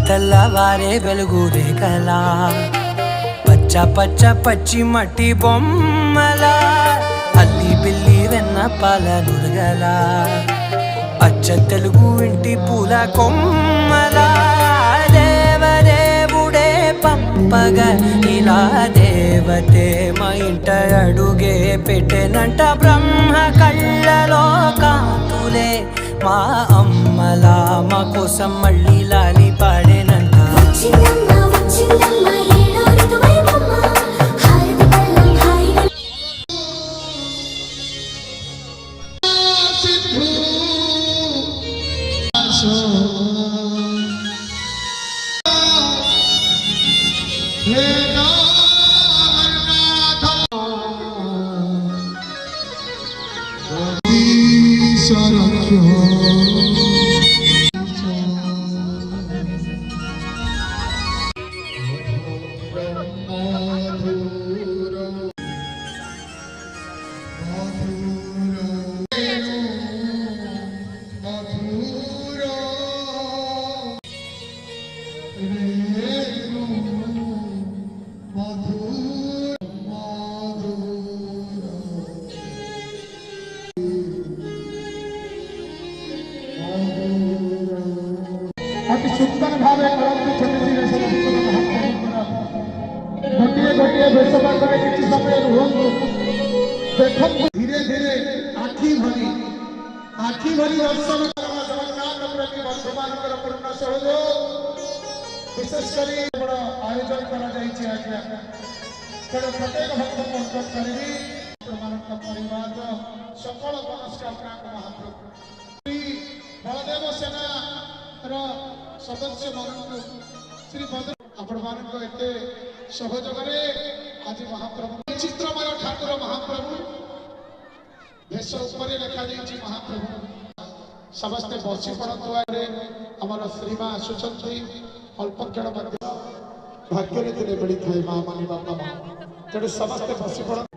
తెల్లవారే వెలుగురే కల పచ్చ పచ్చ పచ్చి మట్టి బొమ్మల అల్లి బిల్లి వెన్న పాల నురగల అచ్చ తెలుగు ఇంటి పూల కొమ్మల దేవదేవుడే పంపగా ఇలా దేవతే మా ఇంట అడుగే పెట్టెనంట బ్రహ్మ కళ్ళలో కాంతులే మా అమ్మలా మా కోసం మళ్ళీ లాలి పాడేనంట अति सुंदर भाव गोटे गोटे बेसवा करे किसी समय रुहतु देख धीरे धीरे आखि भरी दर्शन जगन्नाथ प्रति बंधुमानकर पूर्ण सहयोग विशेषकर बड़ आयोजन करा जाइछि आज्ञा तेणु प्रत्येक भक्त अनुरोध करी परिवार सकल मनस्कामना महाप्रभु बलदेव सेना सदस्य मान श्री भद्र आपण मान सहयोग आज महाप्रभु चित्रमय ठाकुर महाप्रभु भेष उपर लिखा महाप्रभु समस्ते बसी पड़तु आमर श्रीमा आसुंच अल्प क्षण भाग्य मिली था माँ मानी बापा माँ तेणु समस्ते बसी पड़